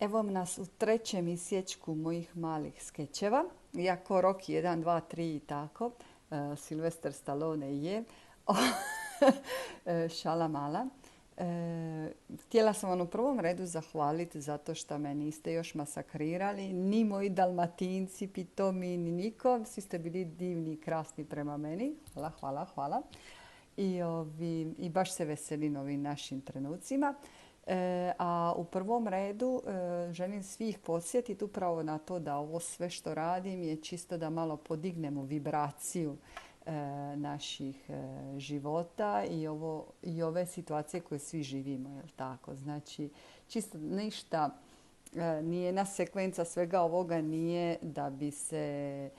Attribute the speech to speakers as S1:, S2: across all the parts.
S1: Evo nas u trećem isječku mojih malih skečeva. Iako Rocky 1, 2, 3 i tako. Sylvester Stallone je. Šala mala. Htjela sam vam u prvom redu zahvaliti zato što me niste još masakrirali. Ni moji Dalmatinci, pitomi, ni niko. Svi ste bili divni i krasni prema meni. Hvala, hvala, hvala. I baš se veselim ovim našim trenucima. A u prvom redu želim svih podsjetiti upravo na to da ovo sve što radim je čisto da malo podignemo vibraciju naših života i ove situacije koje svi živimo. Jel tako? Znači, čisto ništa, nije jedna sekvenca svega ovoga nije da bi se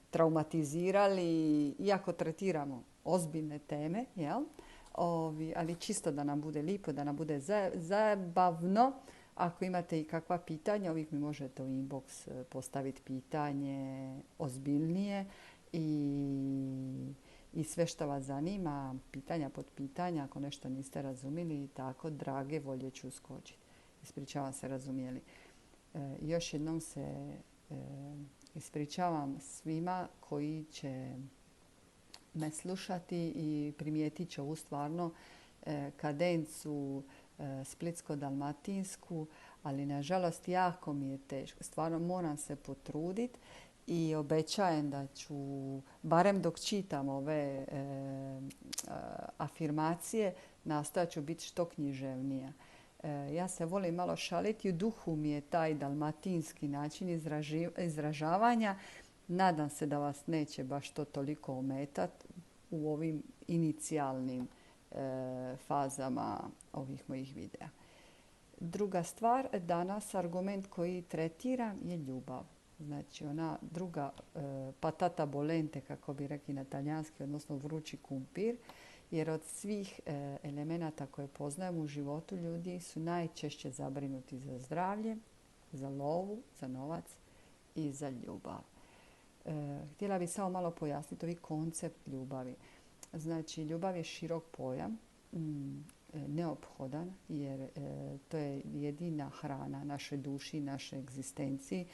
S1: traumatizirali, iako tretiramo ozbiljne teme, jel? Ali čisto da nam bude lijepo, da nam bude zabavno. Ako imate i kakva pitanja, uvijek mi možete u inbox postaviti pitanje ozbiljnije i sve što vas zanima, pitanja pod pitanja, ako nešto niste razumjeli, tako drage volje ću uskočiti. Ispričavam se, razumjeli. Još jednom se ispričavam svima koji će me slušati i primijetit će ovu stvarno kadencu splitsko-dalmatinsku, ali nažalost jako mi je teško. Stvarno moram se potruditi i obećajem da ću, barem dok čitam ove afirmacije, nastojat ću biti što književnija. Ja se volim malo šaliti, u duhu mi je taj dalmatinski način izražavanja. Nadam se da vas neće baš to toliko ometati u ovim inicijalnim fazama ovih mojih videa. Druga stvar, danas argument koji tretiram je ljubav. Znači ona druga patata bolente, kako bi rekli na talijanski, odnosno vrući kumpir, jer od svih elemenata koje poznajemo u životu ljudi su najčešće zabrinuti za zdravlje, za lovu, za novac i za ljubav. Htjela bih samo malo pojasniti ovaj koncept ljubavi. Znači, ljubav je širok pojam, neophodan, jer to je jedina hrana našoj duši, našoj egzistenciji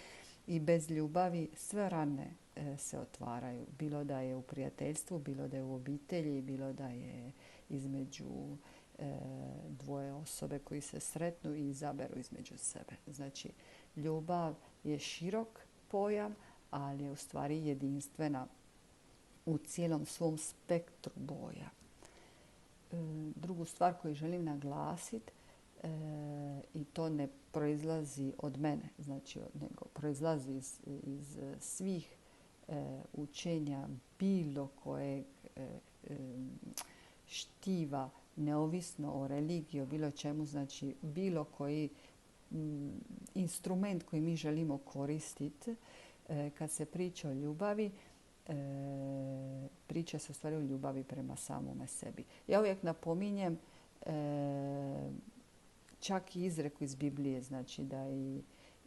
S1: i bez ljubavi sve rane se otvaraju. Bilo da je u prijateljstvu, bilo da je u obitelji, bilo da je između dvoje osobe koji se sretnu i izaberu između sebe. Znači, ljubav je širok pojam, ali je u stvari jedinstvena u cijelom svom spektru boja. Drugu stvar koju želim naglasiti, i to ne proizlazi od mene, znači nego proizlazi iz svih učenja bilo kojeg štiva, neovisno o religiji, o bilo čemu, znači bilo koji instrument koji mi želimo koristiti. Kad se priča o ljubavi, priča se u stvari o ljubavi prema samome sebi. Ja uvijek napominjem čak i izreku iz Biblije, znači da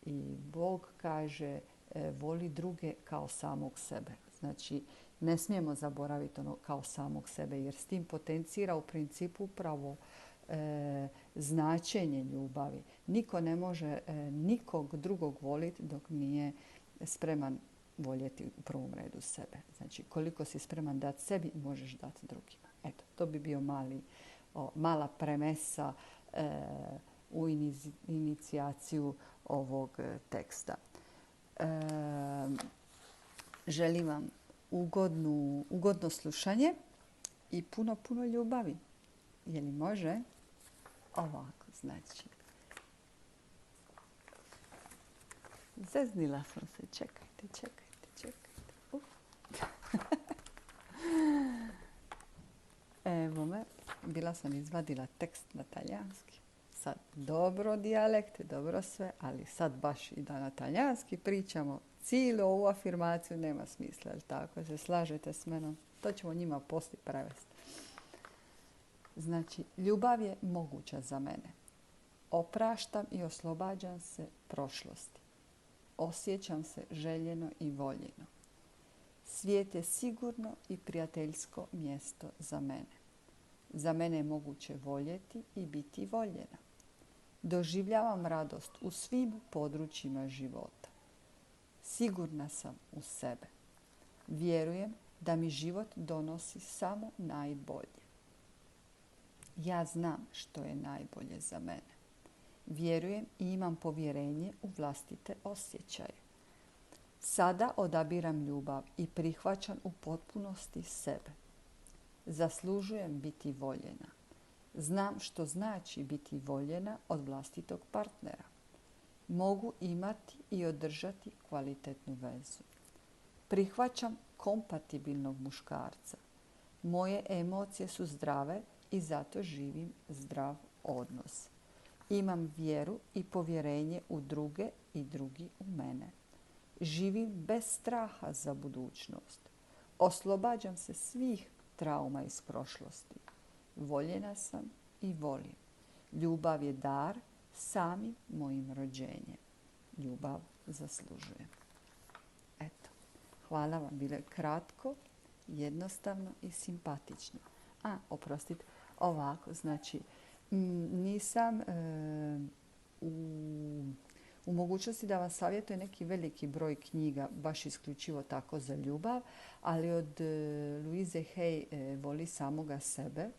S1: i Bog kaže voli druge kao samog sebe. Znači ne smijemo zaboraviti ono kao samog sebe, jer s tim potencira u principu upravo značenje ljubavi. Niko ne može nikog drugog voliti dok nije spreman voljeti u prvom redu sebe. Znači, koliko si spreman dati sebi, možeš dati drugima. Eto, to bi bio mala premisa u inicijaciju ovog teksta. Želim vam ugodno slušanje i puno ljubavi. Je li može? Ovako, znači. Zeznila sam se. Čekajte. Evo me. Bila sam izvadila tekst na talijanski. Sad dobro dijalekt, dobro sve, ali sad baš i da na talijanski pričamo cijelu ovu afirmaciju nema smisla, jel tako? Se slažete s menom? To ćemo njima poslije prevesti. Znači, ljubav je moguća za mene. Opraštam i oslobađam se prošlosti. Osjećam se željeno i voljeno. Svijet je sigurno i prijateljsko mjesto za mene. Za mene je moguće voljeti i biti voljena. Doživljavam radost u svim područjima života. Sigurna sam u sebe. Vjerujem da mi život donosi samo najbolje. Ja znam što je najbolje za mene. Vjerujem i imam povjerenje u vlastite osjećaje. Sada odabiram ljubav i prihvaćam u potpunosti sebe. Zaslužujem biti voljena. Znam što znači biti voljena od vlastitog partnera. Mogu imati i održati kvalitetnu vezu. Prihvaćam kompatibilnog muškarca. Moje emocije su zdrave i zato živim zdrav odnos. Imam vjeru i povjerenje u druge i drugi u mene. Živim bez straha za budućnost. Oslobađam se svih trauma iz prošlosti. Voljena sam i volim. Ljubav je dar samim mojim rođenjem. Ljubav zaslužujem. Eto, hvala vam. Bilo je kratko, jednostavno i simpatično. Oprostite, ovako, znači, nisam u mogućnosti da vam savjetujem neki veliki broj knjiga, baš isključivo tako za ljubav, ali od Louise Hay Voli samoga sebe,